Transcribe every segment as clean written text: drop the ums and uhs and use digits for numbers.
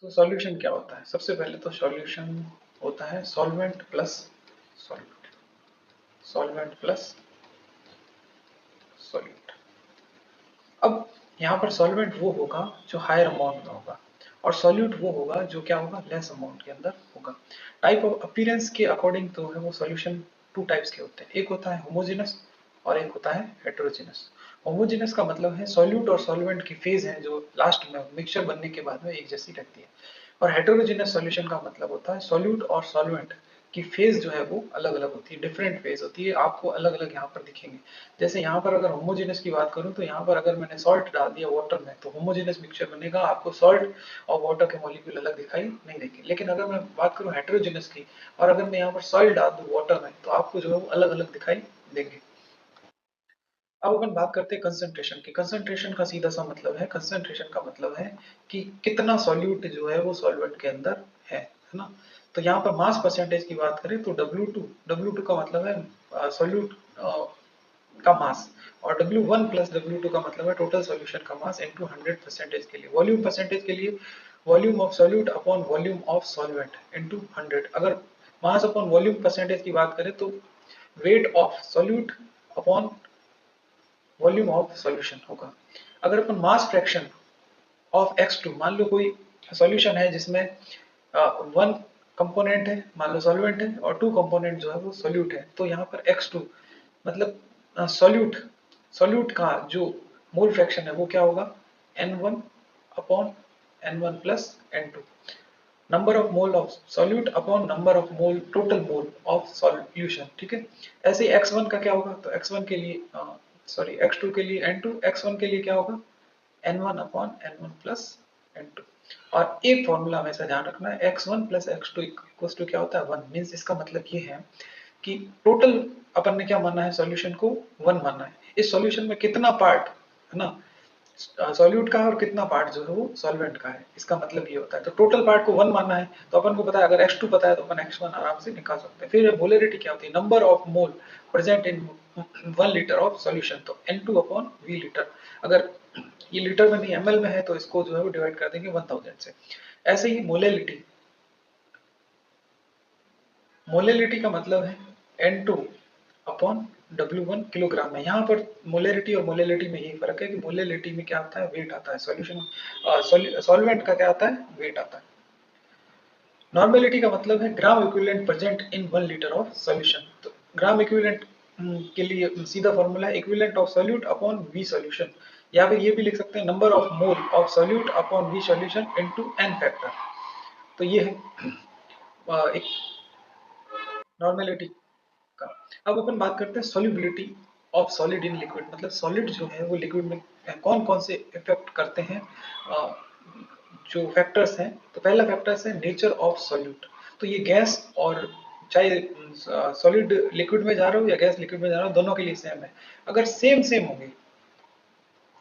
तो सॉल्यूशन क्या होता है? सबसे पहले तो सॉल्यूशन होता है solvent plus solute, solvent plus solute. अब यहाँ पर सॉल्वेंट वो होगा जो हायर अमाउंट में होगा और सॉल्यूट वो होगा जो क्या होगा, लेस अमाउंट के अंदर होगा। टाइप ऑफ अपीयरेंस के अकॉर्डिंग तो है वो सॉल्यूशन टू टाइप्स के होते हैं, एक होता है होमोजेनस और एक होता है हेटेरोजेनस। होमोजेनस का मतलब है सॉल्यूट और सॉल्वेंट की फेज है जो लास्ट में मिक्सचर बनने के बाद में एक जैसी रहती है। और हेटेरोजेनस सॉल्यूशन का मतलब होता है सॉल्यूट और सॉल्वेंट की फेज जो है वो अलग अलग होती है, डिफरेंट फेज होती है, आपको अलग अलग यहाँ पर दिखेंगे। जैसे यहाँ पर अगर होमोजेनस की बात करूँ तो यहाँ पर अगर मैंने सॉल्ट डाल दिया वाटर में तो होमोजेनस मिक्सचर बनेगा, आपको सॉल्ट और वाटर के मॉलिक्यूल अलग दिखाई नहीं देंगे। लेकिन अगर मैं बात करूँ हेटेरोजेनस की और अगर मैं यहाँ पर सॉल्ट डाल दूँ वाटर में तो आपको जो है वो अलग अलग दिखाई देंगे। अब अपन बात करते हैं कंसंट्रेशन की। कंसंट्रेशन का सीधा सा मतलब है, कंसंट्रेशन का मतलब है कि कितना सॉल्यूट जो है वो सॉल्वेंट के अंदर है ना। तो यहाँ पर मास परसेंटेज की बात करें तो W2 का मतलब है सॉल्यूट का मास, और W1 प्लस W2 का मतलब है टोटल सॉल्यूशन का मास इनटू 100 परसेंटेज के लिए। वॉल्यूम परसेंटेज के लिए volume of solute upon volume of solvent into 100। अगर मास अपॉन वॉल्यूम परसेंटेज की बात करें तो weight of solute upon volume of solution होगा। अगर अपन मास फ्रैक्शन ऑफ X2, मान लो कोई सॉल्यूशन है जिसमें वन कंपोनेंट है, मान लो सॉल्वेंट है, और टू कंपोनेंट जो है वो सॉल्यूट है, तो यहाँ पर X2 मतलब सॉल्यूट सॉल्यूट का जो मोल फ्रैक्शन है वो क्या होगा, N1 upon N1 plus N2, number of mole of solute upon number of mole total mole of solution. ठीक है, ऐसे ही x1 का क्या होगा, तो x1 के लिए सॉरी x2 के लिए N2, x1 के लिए क्या होगा N1 upon N1 plus N2। और एक फॉर्मूला हमेशा ध्यान रखना है, x1 plus x2 equals to क्या होता है 1। मीन्स इसका मतलब ये है कि टोटल अपन ने क्या माना है, सॉल्यूशन को 1 माना है। इस सॉल्यूशन में कितना पार्ट है ना सॉल्यूट का है और कितना पार्ट जो है वो सॉल्वेंट का है, इसका मतलब ये होता है। तो टोटल पार्ट को 1 मानना है तो अपन को पता है, अगर x2 पता है तो अपन x1 आराम से निकाल सकते हैं। फिर मोलरिटी क्या होती है, number of mole present in 1 litre of solution, तो N2 अपॉन V लीटर। अगर ये लीटर में नहीं ml में है तो इसको जो है वो डिवाइड कर देंगे 1000 से। ऐसे ही मोलरिटी, मोलरिटी का मतलब है N2 अपॉन W1 किलोग्राम में। यहाँ पर मोलरिटी और मोलरिटी में यही फर्क है कि मोलरिटी में क्या आता है, वेट आता है, सॉल्यूशन सॉल्वेंट का क्या आता है, वेट आता है। नॉर्मेलिटी का मतलब है gram equivalent present in 1 litre of solution. तो ग्राम इक्विवेलेंट के लिए सीधा फॉर्मूला है equivalent of solute upon V solution, या फिर ये भी लिख सकते हैं number of mole of solute upon V solution into n factor. तो ये है एक नॉर्मेलिटी का। अब अपन बात करते हैं solubility of solid in liquid, मतलब सॉलिड जो है वो लिक्विड में कौन कौन से इफेक्ट करते हैं, अ, जो फैक्टर्स हैं। तो पहला फैक्टर्स है नेचर ऑफ सॉल्यूट। तो ये गैस और चाहे सॉलिड लिक्विड में जा रहा हो या गैस लिक्विड में जा रहा हो, दोनों के लिए सेम है। अगर सेम सेम होंगे,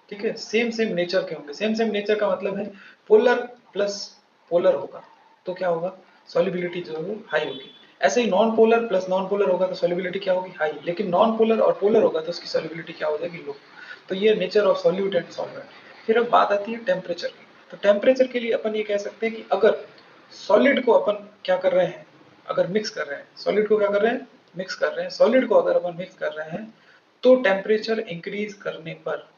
ठीक है, सेम सेम नेचर के होंगे, सेम सेम नेचर का मतलब है पोलर प्लस पोलर होगा तो क्या होगा, सॉल्युबिलिटी जो है वो हाई होगी। ऐसे ही non polar plus non polar होगा तो सॉल्युबिलिटी क्या होगी, हाई। लेकिन नॉन पोलर और पोलर होगा तो उसकी सॉल्युबिलिटी क्या हो जाएगी, लो। तो ये nature of solute and solvent. फिर अब बात आती है टेम्परेचर की। तो टेम्परेचर के लिए अपन ये कह सकते हैं कि अगर सॉलिड को अपन क्या कर रहे हैं, अगर मिक्स कर रहे हैं, सॉलिड को क्या कर रहे हैं, मिक्स कर रहे हैं, सॉलिड को अगर अपन मिक्स कर रहे हैं तो टेम्परेचर इंक्रीज करने पर,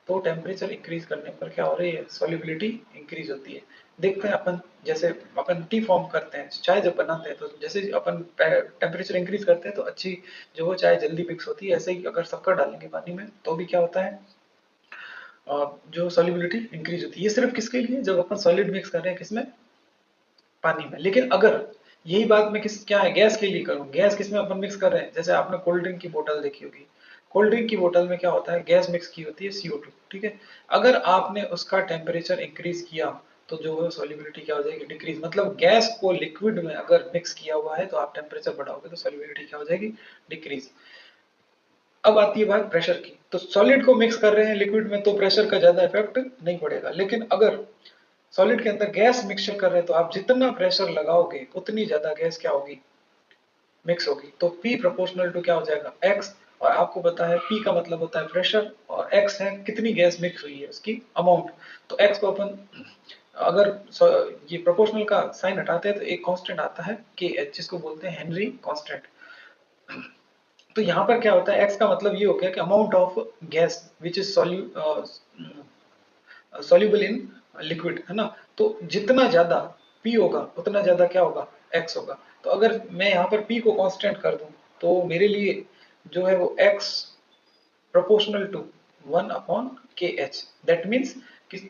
तो टेम्परेचर इंक्रीज करने पर क्या हो रही है, सॉल्युबिलिटी इंक्रीज होती है। देखते हैं अपन, जैसे अपन टी फॉर्म करते हैं, चाय जब बनाते हैं तो जैसे अपन टेम्परेचर इंक्रीज करते हैं तो अच्छी जो वो चाय जल्दी मिक्स होती है। ऐसे ही अगर शक्कर डालेंगे पानी में तो भी क्या होता है, जो सॉल्युबिलिटी इंक्रीज होती है। ये सिर्फ किसके लिए, जब अपन सॉलिड मिक्स कर रहे हैं किसमें, पानी में। लेकिन अगर यही बात मैं किस क्या है गैस के लिए करूं, गैस किसमें अपन मिक्स कर रहे हैं, जैसे आपने कोल्ड ड्रिंक की बोतल देखी होगी, कोल्ड ड्रिंक की बोतल में क्या होता है, गैस मिक्स की होती है CO2। ठीक है, अगर आपने उसका टेम्परेचर इंक्रीज किया तो जो है सॉल्युबिलिटी क्या हो जाएगी, डिक्रीज। मतलब गैस को लिक्विड में अगर मिक्स किया हुआ है तो आप टेम्परेचर बढ़ाओगे तो सॉल्युबिलिटी क्या हो जाएगी, डिक्रीज। अब आती है बात प्रेशर की। तो सॉलिड को मिक्स कर रहे हैं लिक्विड में तो प्रेशर का ज्यादा इफेक्ट नहीं पड़ेगा। लेकिन अगर सॉलिड के अंदर गैस मिक्सचर कर रहे हैं तो आप जितना प्रेशर लगाओगे उतनी ज्यादा गैस क्या होगी, मिक्स होगी। तो P प्रोपोर्शनल टू क्या हो जाएगा, X और आपको पता है P का मतलब होता है प्रेशर और X है कितनी गैस मिक्स हुई है उसकी अमाउंट। तो X को अपन अगर ये प्रोपोर्शनल का साइन हटाते हैं तो एक कांस्टेंट आता है KH जिसको बोलते हैं हेनरी कांस्टेंट। तो यहाँ पर क्या होता है X का मतलब ये हो गया कि amount of gas which is soluble in liquid, है ना। तो जितना ज्यादा P होगा उतना ज्यादा क्या होगा X होगा। तो अगर मैं यहाँ पर P को कांस्टेंट कर दूं तो मेरे लिए जो है वो X प्रोपोर्शनल टू 1 अपॉन के एच। दैट मीन्स कि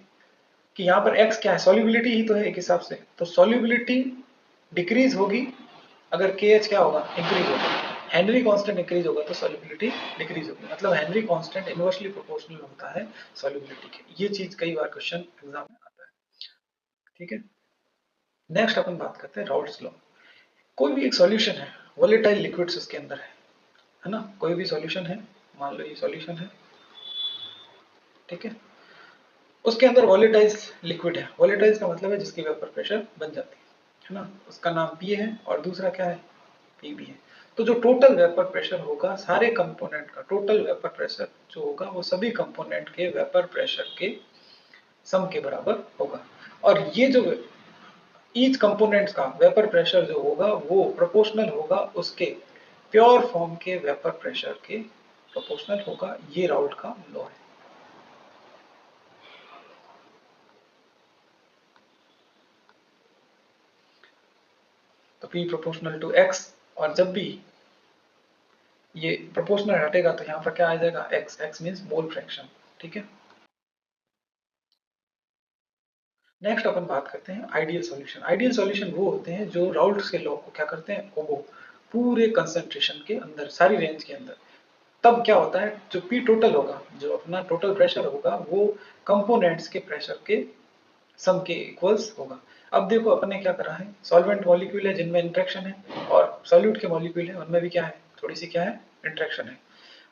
यहाँ पर X क्या है, सॉल्युबिलिटी ही तो है एक हिसाब से। तो सॉल्युबिलिटी डिक्रीज होगी अगर के एच क्या होगा, इंक्रीज होगा। हेनरी कांस्टेंट इंक्रीज होगा तो सॉल्युबिलिटी डिक्रीज होगी। मतलब हेनरी कांस्टेंट इनवर्सली प्रोपोर्शनल होता है सॉल्युबिलिटी के। ये चीज कई बार क्वेश्चन एग्जाम में आता है। ठीक है, नेक्स्ट अपन बात करते हैं राउल्ट्स लॉ। कोई भी एक सॉल्यूशन है, वोलेटाइल लिक्विड्स उसके अंदर है ना। कोई भी सॉल्यूशन है, मान लो ये सॉल्यूशन है, ठीक है, उसके अंदर वॉलेटाइल लिक्विड है। वॉलेटाइल का मतलब है जिसकी वेपर प्रेशर बन जाती है ना। उसका नाम पी है और दूसरा क्या है, पी भी है। तो जो टोटल वेपर प्रेशर होगा सारे कंपोनेंट का, टोटल वेपर प्रेशर जो होगा वो सभी कंपोनेंट के वेपर प्रेशर के सम के बराबर होगा। और ये जो ईच कंपोनेंट का वेपर प्रेशर जो होगा वो प्रोपोर्शनल होगा उसके प्योर फॉर्म के वेपर प्रेशर के प्रोपोर्शनल होगा। ये राउल्ट का लॉ है। तो P प्रोपोर्शनल टू X, और जब भी ये प्रोपोर्शनल हटेगा तो यहाँ पर क्या आ जाएगा, X। X means mole fraction. ठीक है, नेक्स्ट अपन बात करते हैं आइडियल सॉल्यूशन। आइडियल सॉल्यूशन वो होते हैं जो राउल्ट्स के लॉ को क्या करते हैं, वो पूरे कंसंट्रेशन के अंदर, सारी रेंज के अंदर। तब क्या होता है, जो P टोटल होगा, जो अपना टोटल प्रेशर होगा वो कंपोनेंट्स के प्रेशर के सम के इक्वल्स होगा। अब देखो अपने क्या करा है, सॉल्वेंट मॉलिक्यूल है जिनमें इंट्रैक्शन है और सॉल्यूट के मॉलिक्यूल है उनमें भी क्या है, थोड़ी सी क्या है, इंट्रैक्शन है।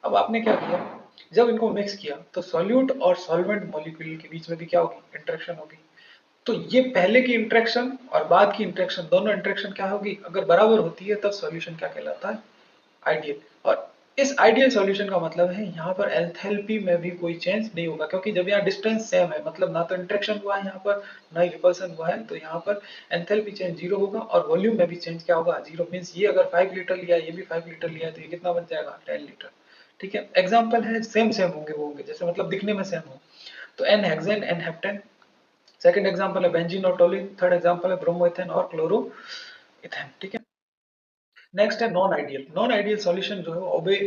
अब आपने क्या किया, जब इनको मिक्स किया तो सॉल्यूट और सॉल्वेंट मॉलिक्यूल के बीच में भी क्या होगी, इंट्रैक्शन होगी। तो ये पहले की इंट्रैक्शन और बाद की इंट्रैक्शन, दोनों इंट्रैक्शन क्या होगी, अगर बराबर होती है तब सॉल्यूशन क्या कहलाता है, आइडियल। और इस आइडियल सॉल्यूशन का मतलब है यहाँ पर एंथैल्पी में भी कोई चेंज नहीं होगा, क्योंकि जब यहाँ डिस्टेंस सेम है, मतलब ना तो इंटरेक्शन हुआ है यहाँ पर, ना ही रिपल्सन हुआ है, तो यहाँ पर एंथैल्पी चेंज जीरो होगा और वॉल्यूम में भी चेंज क्या होगा, जीरो। मीन्स ये अगर 5 लीटर लिया, ये भी 5 लीटर लिया, तो ये कितना बन जाएगा, 10 लीटर। ठीक है, एग्जाम्पल है सेम सेम होंगे वो होंगे, जैसे मतलब दिखने में सेम हो। तो N hexane, N heptane. Second example है बेंजीन और टोलिन। थर्ड एग्जांपल है ब्रोमोइथेन और क्लोरो इथेन। ठीक है, नेक्स्ट है non ideal. Non ideal solution जो है ओबे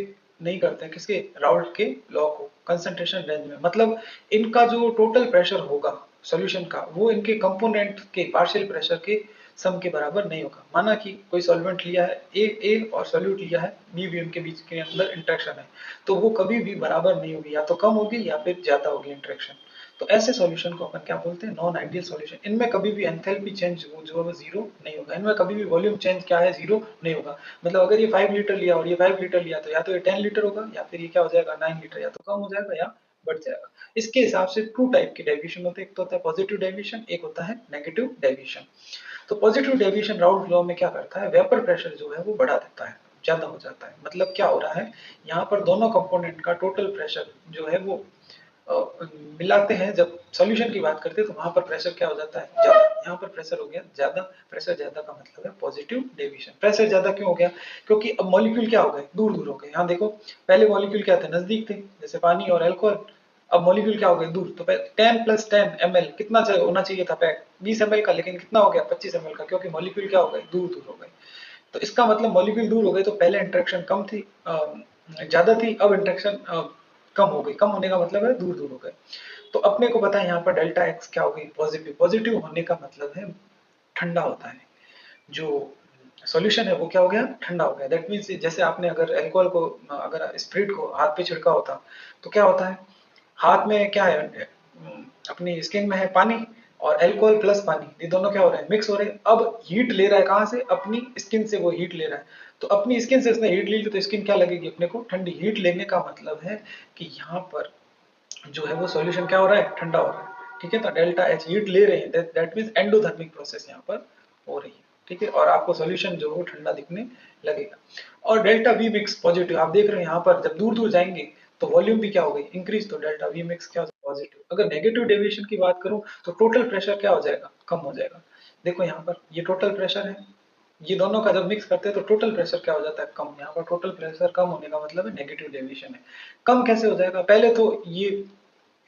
नहीं करते हैं किसके, राउल्ट के लॉ को, कंसंट्रेशन रेंज में। मतलब इनका जो टोटल प्रेशर होगा सॉल्यूशन का वो इनके कंपोनेंट के पार्शियल प्रेशर के सम के बराबर नहीं होगा। माना कि कोई सॉल्वेंट लिया है ए और सॉल्यूट लिया है बी, उनके बीच के अंदर इंट्रैक्शन है, तो वो कभी भी बराबर नहीं होगी, या तो कम होगी या फिर ज्यादा होगी इंट्रैक्शन। तो ऐसे सॉल्यूशन को अपन क्या बोलते हैं, नॉन आइडियल सॉल्यूशन। इनमें कभी भी एंथैल्पी चेंज जो है जीरो नहीं होगा, इनमें कभी भी वॉल्यूम चेंज क्या है, जीरो नहीं होगा। मतलब अगर ये 5 लीटर लिया और ये 5 लीटर लिया तो या तो ये 10 लीटर होगा या फिर ये क्या हो जाएगा, 9 लीटर, या तो कम हो जाएगा या बढ़ जाएगा। इसके हिसाब से टू टाइप के डेविएशन होते हैं, एक तो होता है पॉजिटिव डेविएशन, एक होता है नेगेटिव डेविएशन। तो पॉजिटिव डेविएशन राउल्ट लॉ में क्या करता है, वेपर प्रेशर जो है वो बढ़ा देता है, ज्यादा हो जाता है। मतलब क्या हो रहा है, यहाँ पर दोनों कंपोनेंट का टोटल प्रेशर जो है वो मिलाते हैं। जब सॉल्यूशन की बात करते हैं तो वहां पर प्रेशर क्या हो जाता है, ज्यादा। यहाँ पर प्रेशर हो गया ज्यादा। प्रेशर ज्यादा का मतलब है पॉजिटिव डेविएशन। प्रेशर ज्यादा क्यों हो गया, क्योंकि अब मॉलिक्यूल क्या हो गए, दूर दूर हो गए। यहाँ देखो पहले मॉलिक्यूल क्या थे, नजदीक थे, जैसे पानी और अल्कोहल। अब मॉलिक्यूल क्या हो गए, दूर। तो 10 + 10 ml कितना होना चाहिए था पैक, 20 ml का, लेकिन कितना हो गया, 25 ml का, क्योंकि मॉलिक्यूल क्या हो गए, दूर दूर हो गए। तो इसका मतलब मॉलिक्यूल दूर हो गए तो पहले इंटरेक्शन कम थी, ज्यादा थी, अब इंटरेक्शन कम हो गई। कम होने का मतलब है दूर दूर हो गए। तो अपने को पता है यहाँ पर डेल्टा एक्स क्या हो गई, पॉजिटिव। पॉजिटिव होने का मतलब है ठंडा होता है, जो सॉल्यूशन है वो क्या हो गया, ठंडा हो गया। दैट मीन्स जैसे आपने अगर अल्कोहल को, अगर स्प्रिट को हाथ पे छिड़का होता तो क्या होता है, हाथ में क्या है, अपनी स्किन में है पानी, और अल्कोहल प्लस पानी, ये दोनों क्या हो रहे हैं, मिक्स हो रहे हैं। अब हीट ले रहा है कहाँ से, अपनी स्किन से वो हीट ले रहा है। तो अपनी स्किन से इसने हीट ली तो स्किन क्या लगेगी अपने को, ठंडी। हीट लेने का मतलब है कि यहाँ पर जो है वो सॉल्यूशन क्या हो रहा है, ठंडा हो रहा है। ठीक है, तो डेल्टा एच हीट ले रहे हैं, दैट मींस एंडोथर्मिक प्रोसेस यहाँ पर हो रही है। ठीक है, और आपको सॉल्यूशन जो है ठंडा दिखने लगेगा। और डेल्टा वी मिक्स पॉजिटिव, आप देख रहे हैं यहाँ पर जब दूर दूर जाएंगे तो वॉल्यूम भी क्या हो गई, इंक्रीज, तो डेल्टा वी मिक्स क्या हो जाएगा, पॉजिटिव। अगर नेगेटिव डेविएशन की बात करूं तो टोटल प्रेशर क्या हो जाएगा, कम हो जाएगा। देखो यहाँ पर ये टोटल प्रेशर है, ये दोनों का जब मिक्स करते हैं तो टोटल प्रेशर क्या हो जाता है, कम। यहाँ पर टोटल प्रेशर कम होने का मतलब है नेगेटिव डेविएशन है। कम कैसे हो जाएगा, पहले तो ये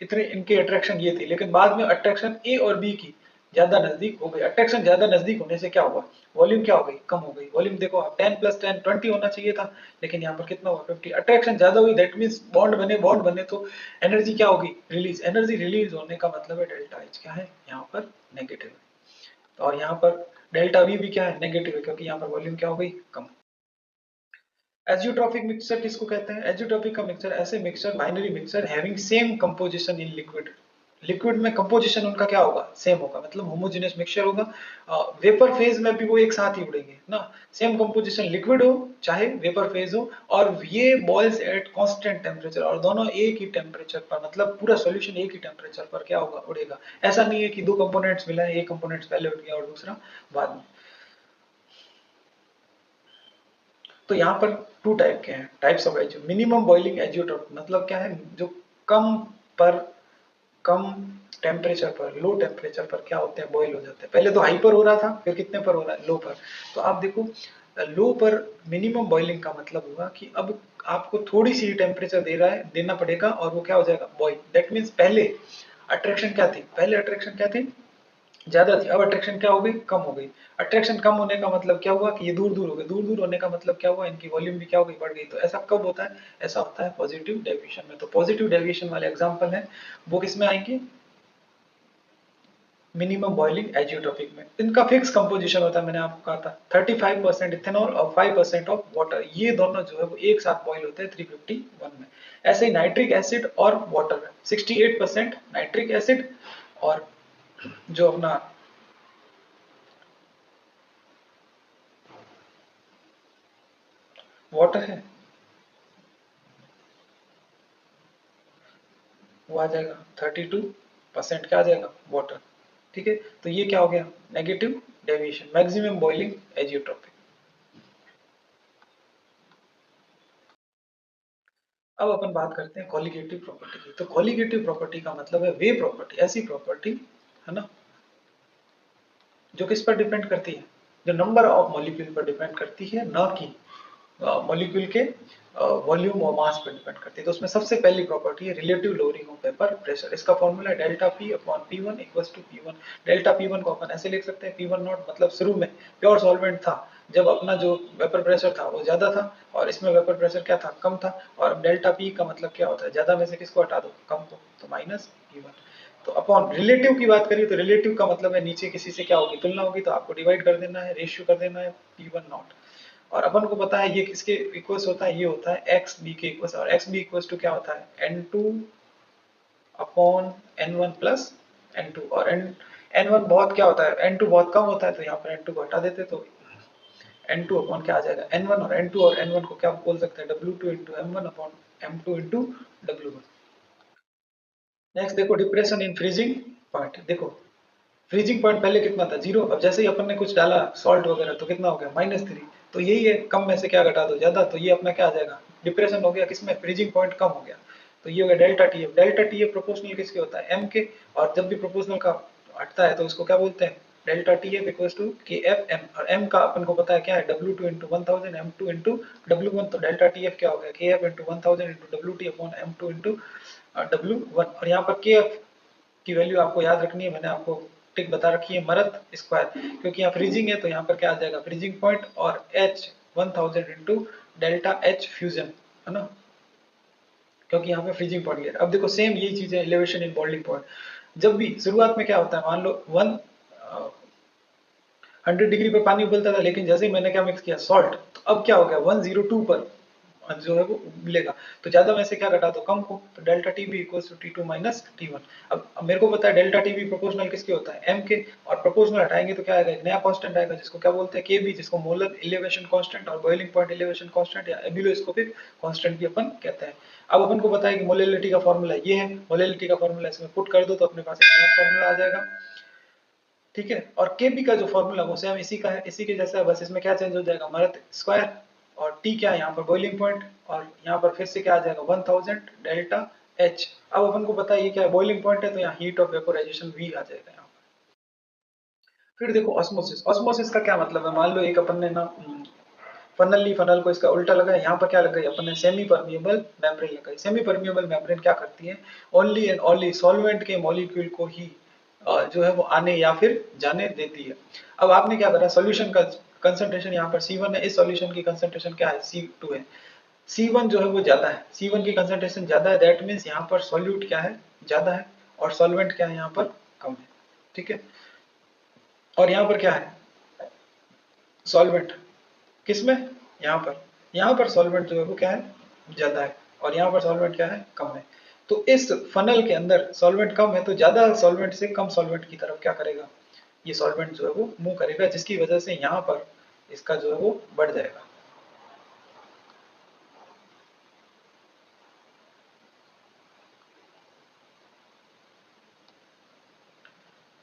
इतने इनके अट्रैक्शन ये थी, लेकिन बाद में अट्रैक्शन ए और बी की ज्यादा नजदीक हो गई। अट्रैक्शन ज्यादा नजदीक होने से क्या हुआ, वॉल्यूम क्या हो गई, कम हो गई। वॉल्यूम देखो आप 10 प्लस 10 20 होना चाहिए था, लेकिन यहाँ पर कितना हुआ, 50। अट्रैक्शन ज्यादा हुई, दैट मीन्स बॉन्ड बने, बॉन्ड बने तो एनर्जी क्या होगी, रिलीज। एनर्जी रिलीज होने का मतलब है डेल्टा एच क्या है यहाँ पर, नेगेटिव है। और यहाँ पर डेल्टा वी भी क्या है, नेगेटिव है, क्योंकि यहाँ पर वॉल्यूम क्या हो गई, कम। एजियोट्रॉपिक मिक्सचर किसको कहते हैं, एजियोट्रॉपिक का मिक्सचर ऐसे mixture, binary mixture having same composition in liquid. Liquid में कंपोजिशन उनका क्या होगा, सेम होगा, मतलब होमोजेनियस मिक्सचर होगा। वेपर फेज में भी वो एक साथ ही उड़ेंगे ना, सेम कंपोजिशन, लिक्विड हो चाहे वेपर फेज हो, और ये बॉयल्स एट कांस्टेंट टेम्परेचर, और दोनों एक ही टेम्परेचर पर, मतलब पूरा सॉल्यूशन एक ही टेम्परेचर पर क्या होगा, उड़ेगा। ऐसा नहीं है कि दो कंपोनेंट्स मिला है, एक कंपोनेंट्स पहले उड़ गया और दूसरा बाद में। तो यहाँ पर टू टाइप के हैं, टाइप्स ऑफ एजियो। मिनिमम बॉइलिंग एजियोटॉप मतलब क्या है, जो कम पर, कम टेम्परेचर पर, लो टेम्परेचर पर क्या होते हैं, बॉयल हो जाते हैं। पहले तो हाई पर हो रहा था, फिर कितने पर हो रहा है, लो पर। तो आप देखो लो पर मिनिमम बॉइलिंग का मतलब होगा कि अब आपको थोड़ी सी टेम्परेचर दे रहा है, देना पड़ेगा, और वो क्या हो जाएगा, बॉयल। दैट मीन्स पहले अट्रैक्शन क्या थी, पहले अट्रैक्शन क्या थी, ज्यादा थी, अब अट्रैक्शन क्या हो गई, कम हो गई। अट्रैक्शन कम होने का मतलब क्या हुआ कि ये दूर दूर हो गए, दूर दूर होने का मतलब क्या हुआ, इनकी वॉल्यूम भी क्या हो गई, बढ़ गई। तो ऐसा कब होता है, ऐसा होता है पॉजिटिव डेविएशन में। तो पॉजिटिव डेविएशन वाले एग्जांपल हैं वो किसमें आएंगे, मिनिमम बॉइलिंग एजियोट्रॉपिक में। इनका फिक्स कंपोजिशन होता है, मैंने आपको कहा था 35% इथेनॉल और 5% ऑफ वाटर, ये दोनों जो है वो एक साथ बॉइल होते हैं 351 में। ऐसे ही नाइट्रिक एसिड और वाटर 68% नाइट्रिक एसिड, और जो अपना वाटर है वो आ जाएगा 32% क्या आ जाएगा, वाटर। ठीक है, तो ये क्या हो गया, negative deviation, maximum boiling azeotropic. अब अपन बात करते हैं कॉलिगेटिव प्रॉपर्टी की। तो कॉलिगेटिव प्रॉपर्टी का मतलब है वे प्रॉपर्टी, ऐसी प्रॉपर्टी है ना, जो किस पर डिपेंड करती है, जो नंबर ऑफ मॉलिक्यूल पर डिपेंड करती है, ना कि मॉलिक्यूल के वॉल्यूम और मास पर डिपेंड करती है। तो उसमें सबसे पहली प्रॉपर्टी है relative lowering of vapour pressure. इसका फॉर्मूला है delta P upon P one equals to P one. Delta P one को अपन ऐसे लिख सकते हैं, पी वन नॉट मतलब शुरू में प्योर सॉल्वेंट था, जब अपना जो वेपर प्रेशर था वो ज्यादा था, और इसमें वेपर प्रेशर क्या था, कम था। और डेल्टा पी का मतलब क्या होता है, ज्यादा में से किसको हटा दो, कम को, तो माइनस पी वन। तो अपॉन रिलेटिव की बात करिए तो रिलेटिव का मतलब है नीचे किसी से क्या होगी, तुलना होगी, तो आपको डिवाइड कर देना है, रेशियो कर देना है पी वन नॉट। और अपन को पता है ये किसके इक्वल्स होता है, ये होता है एक्स बी के इक्वल्स, और एक्स बी इक्वल्स टू क्या होता है, N two upon N one plus N two. और एन एन वन बहुत क्या होता है, एन टू बहुत कम होता है, तो यहाँ पर एन टू को हटा देते तो एन टू अपॉन क्या आ जाएगा, एन वन। और एन टू और एन वन को क्या बोल सकते हैं, W two into M one upon M two into W one. Next देखो डिप्रेशन इन फ्रीजिंग पॉइंट। देखो फ्रीजिंग पॉइंट पहले कितना था, जीरो। अब जैसे ही अपन ने कुछ डाला सॉल्ट वगैरह तो कितना हो गया, -3। तो यही है, कम में से क्या घटा दो, ज्यादा, तो ये अपना क्या आ जाएगा, डिप्रेशन हो गया किसमें, फ्रीजिंग पॉइंट कम हो गया। तो ये हो गया delta T F. Delta T F proportional किसके होता है, एम के। और जब भी प्रोपोर्शनल का हटता है तो उसको क्या बोलते हैं, delta T F equals to K F M. और एम का अपन को पता है क्या है, W two into 1000 M two into W one. तो डेल्टा टी एफ क्या हो गया, K F into 1000 into W T upon M two into W one. और यहाँ पर के एफ की वैल्यू आपको याद रखनी है, मैंने आपको टिक बता रखी है, मरत स्क्वायर, क्योंकि यहाँ फ्रीजिंग है तो यहाँ पर क्या आ जाएगा, फ्रीजिंग पॉइंट, और H 1000 into delta H fusion, है ना, क्योंकि यहाँ पे फ्रीजिंग पॉइंट लिया। अब देखो सेम यही चीज है एलिवेशन इन बॉइलिंग पॉइंट। जब भी शुरुआत में क्या होता है, मान लो 100 डिग्री पर पानी उबलता था, लेकिन जैसे ही मैंने क्या मिक्स किया, सॉल्ट, तो अब क्या हो गया, 102 पर जो है वो मिलेगा। तो ज्यादा में से क्या घटा दो, कम को, तो delta T B equals to T two minus T one. अब मेरे को पता है डेल्टा टी बी प्रोपोर्शनल किसके होता है, एम के। और प्रोपोर्शनल हटाएंगे तो क्या आएगा, एक नया कांस्टेंट आएगा जिसको क्या बोलते हैं, के बी, जिसको मोलर एलिवेशन कांस्टेंट और बॉइलिंग पॉइंट एलिवेशन कांस्टेंट या एबिलोस्कोपिक कांस्टेंट भी अपन कहते हैं। अब अपन को पता है कि मोलैलिटी का फॉर्मूला ये है, मोलैलिटी का फॉर्मूला इसमें पुट कर दो तो अपने पास एक नया फॉर्मूला आ जाएगा। ठीक है। और Kb का जो फॉर्मूला वो सेम इसी का है, इसी के जैसा है, बस इसमें क्या चेंज हो जाएगा, हमारा स्क्वायर, और T क्या है यहाँ पर बॉइलिंग पॉइंट, और यहाँ पर फिर से क्या आ जाएगा 1000 डेल्टा H। अब अपन को पता है ये क्या है, बॉइलिंग पॉइंट है, तो यहाँ हीट ऑफ वेपोराइजेशन V आ जाएगा यहाँ। फिर देखो ऑस्मोसिस, ऑस्मोसिस का क्या मतलब है, मान लो एक अपन ने ना फनल ली, फनल को इसका उल्टा लगा है, यहाँ पर क्या लगाई अपन ने, सेमी परमिएबल मेम्ब्रेन लगाई। सेमी परमिएबल मेम्ब्रेन क्या करती है, ओनली एंड ओनली सॉल्वेंट के मॉलिक्यूल को ही जो है वो आने या फिर जाने देती है। अब आपने क्या करा, सॉल्यूशन का कंसंट्रेशन यहाँ पर C1 है, इस सॉल्यूशन की कंसंट्रेशन क्या है, C2 है। C1 जो है वो ज्यादा है, C1 की कंसंट्रेशन ज्यादा है, दैट मीन्स यहाँ पर सॉल्यूट क्या है, ज्यादा है, और सॉल्वेंट क्या है यहाँ पर, कम है। ठीक है। और यहाँ पर क्या है, सॉल्वेंट किसमें, यहाँ पर सॉल्वेंट जो है वो क्या है, ज्यादा है, और यहाँ पर सॉल्वेंट क्या है, कम है। तो इस फनल के अंदर सॉल्वेंट कम है, तो ज्यादा सॉल्वेंट से कम सॉल्वेंट की तरफ क्या करेगा, ये सॉल्वेंट जो है वो मूव करेगा, जिसकी वजह से यहाँ पर इसका जो है वो बढ़ जाएगा।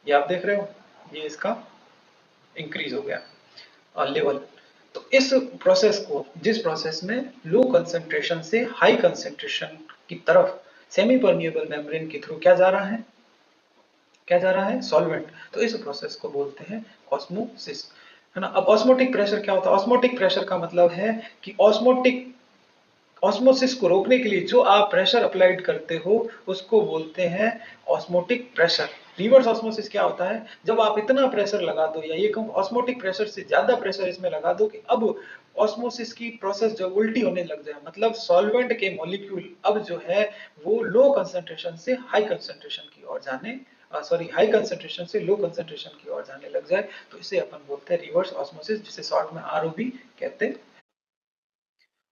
ये आप देख रहे हो, ये इसका इंक्रीज हो गया लेवल। तो इस प्रोसेस को, जिस प्रोसेस में लो कंसंट्रेशन से हाई कंसंट्रेशन की तरफ सेमी परमिएबल मेम्ब्रेन के थ्रू क्या जा रहा है, क्या जा रहा है, सॉल्वेंट, तो इस प्रोसेस को बोलते हैं ऑस्मोसिस, है ना। अब ऑस्मोटिक प्रेशर क्या होता है, ऑस्मोटिक प्रेशर का मतलब है कि ऑस्मोटिक, ऑस्मोसिस को रोकने के लिए जो आप प्रेशर अप्लाइड करते हो उसको बोलते हैं ऑस्मोटिक प्रेशर। रिवर्स ऑस्मोसिस क्या होता है, जब आप इतना प्रेशर लगा दो, या ये कहूं ऑस्मोटिक प्रेशर से ज्यादा प्रेशर इसमें लगा दो कि अब ऑस्मोसिस की प्रोसेस जो उल्टी होने लग जाए, मतलब सॉल्वेंट के मॉलिक्यूल अब जो है वो लो कंसंट्रेशन से हाई कंसंट्रेशन की ओर जाने, सॉरी हाई कंसंट्रेशन से लो कंसंट्रेशन की ओर जाने लग जाए, तो इसे अपन बोलते हैं रिवर्स ऑस्मोसिस, जिसे शॉर्ट में आरओबी कहते हैं।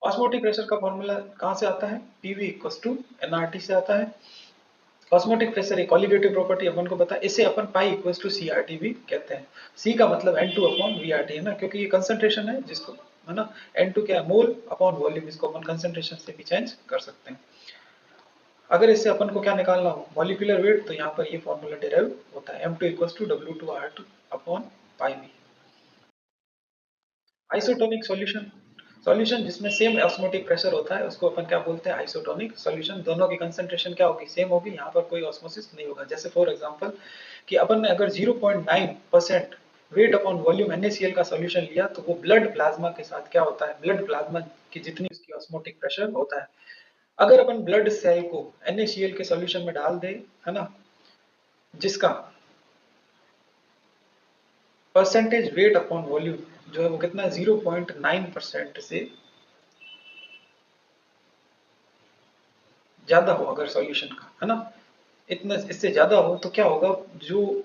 ऑस्मोटिक प्रेशर का फॉर्मूला कहां से आता है, पीवी इक्वल्स टू एनआरटी से आता है। ऑस्मोटिक प्रेशर एक कॉलिगेटिव प्रॉपर्टी अपन को पता है, इसे अपन पाई इक्वल्स टू सीआरटी भी कहते हैं। सी का मतलब N2 अपॉन वीआरटी है ना, क्योंकि ये कंसंट्रेशन है जिसको, है ना, N2 क्या है, मोल अपॉन वॉल्यूम, इसको अपन कंसंट्रेशन से भी चेंज कर सकते हैं। अगर इससे अपन को क्या निकालना हो, मॉलिक्यूलर वेट, तो यहाँ पर ये फॉर्मूला डिराइव होता है, M2 equals to W2R2 upon pi V. Isotonic solution, solution जिसमें सेम ऑस्मोटिक प्रेशर होता है उसको अपन क्या बोलते हैं, आइसोटोनिक सॉल्यूशन। दोनों की कंसंट्रेशन क्या होगी, सेम होगी, यहाँ पर कोई ऑस्मोसिस नहीं होगा। जैसे फॉर एग्जांपल कि अपन ने अगर 0.9% वेट अपॉन वॉल्यूम NaCl का सॉल्यूशन लिया, तो वो ब्लड प्लाज्मा के साथ क्या होता है, ब्लड प्लाज्मा की जितनी उसकी ऑस्मोटिक प्रेशर होता है, अगर अपन ब्लड सेल को NaCl के सॉल्यूशन में डाल दे, है ना, जिसका परसेंटेज वेट अपॉन वॉल्यूम जो है वो कितना, 0.9% से ज्यादा हो अगर सॉल्यूशन का, है ना, इतना इससे ज्यादा हो, तो क्या होगा, जो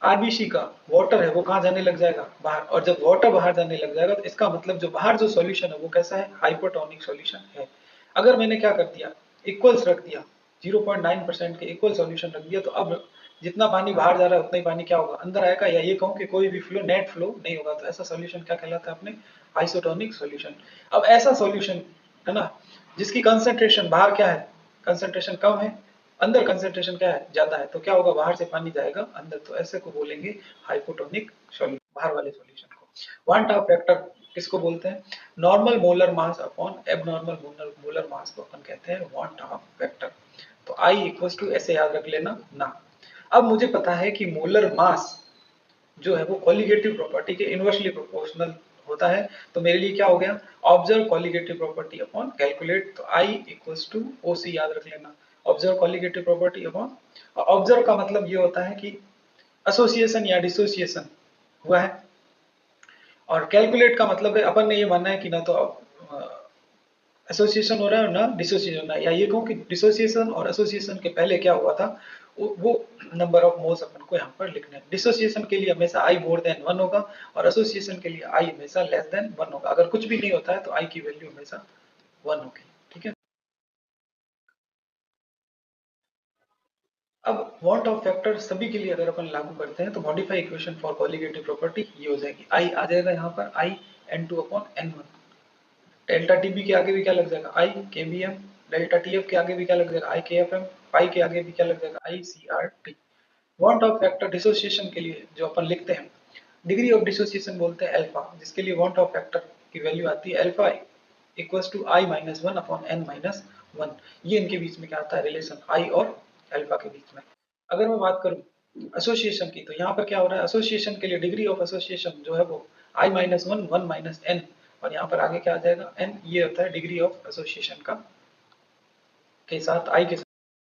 आरबीसी का वाटर है वो कहाँ जाने लग जाएगा, बाहर। और जब वाटर बाहर जाने लग जाएगा, तो इसका मतलब जो बाहर जो सॉल्यूशन है वो कैसा है, हाइपोटोनिक सॉल्यूशन है। अगर मैंने क्या कर दिया, इक्वल्स रख दिया, 0.9% के इक्वल सॉल्यूशन रख दिया, तो अब जितना पानी बाहर जा रहा है उतना ही पानी क्या होगा, अंदर आएगा, या ये कहूं कि कोई भी फ्लो, नेट फ्लो नहीं होगा। तो ऐसा सॉल्यूशन क्या कहलाता है अपने, आइसोटोनिक सॉल्यूशन। अब ऐसा सॉल्यूशन, है ना, जिसकी कंसंट्रेशन बाहर क्या है, कंसंट्रेशन कम है, अंदर कंसंट्रेशन क्या है, ज्यादा है, तो क्या होगा, बाहर से पानी जाएगा अंदर, तो ऐसे को बोलेंगे हाइपोटोनिक सॉल्यूशन, बाहर वाले सॉल्यूशन को। वन टाप फैक्टर किसको बोलते हैं, normal molar mass upon abnormal molar mass को अपन कहते हैं वन टाप फैक्टर। तो आई इक्वल्स टू, ऐसे याद रख लेना ना। अब मुझे पता है कि मोलर मास जो है वो कॉलिगेटिव प्रॉपर्टी के इनवर्सली प्रोपोर्शनल होता है, तो मेरे लिए क्या हो गया, observe colligative property upon calculate, तो आई इक्वल्स टू ओ सी, याद रख लेना, observe colligative property upon, observe का मतलब ये होता है कि एसोसिएशन या डिसोसिएशन हुआ है, और कैलकुलेट का मतलब है अपन ने ये मानना है कि ना तो एसोसिएशन हो रहा है ना डिसोसिएशन हो रहा है, या ये कहूँ कि डिसोसिएशन और एसोसिएशन के पहले क्या हुआ था, वो नंबर ऑफ मोल्स अपन को यहाँ पर लिखने हैं। डिसोसिएशन के लिए हमेशा आई मोर देन 1 होगा, और एसोसिएशन के लिए आई हमेशा लेस देन 1 होगा। अगर कुछ भी नहीं होता है तो आई की वैल्यू हमेशा 1 होगी। ठीक है। अब वांट ऑफ फैक्टर सभी के लिए अगर अपन लागू करते हैं, तो modify equation for colligative property ये हो जाएगी, आई आ जाएगा यहाँ पर, आई N2 upon N1, delta TB के आगे भी क्या लग जाएगा, आई के बी एम, डेल्टा टीएफ के आगे भी क्या लग जाएगा, आई के एफ एम, पाई के आगे भी क्या लग जाएगा, i C R T. Van't Hoff factor dissociation के लिए जो अपन लिखते हैं, डिग्री ऑफ डिसोसिएशन बोलते हैं अल्फा, जिसके लिए वांट ऑफ फैक्टर की वैल्यू आती है alpha equals to I minus one upon N minus one. ये इनके बीच में क्या आता है, रिलेशन आई और अल्फा के बीच में। अगर मैं बात करूं एसोसिएशन की, तो यहाँ पर क्या हो रहा है, एसोसिएशन के लिए डिग्री ऑफ एसोसिएशन जो है वो i minus one, one minus n, और यहाँ पर आगे क्या आ जाएगा एन, ये होता है डिग्री ऑफ एसोसिएशन का के साथ आई के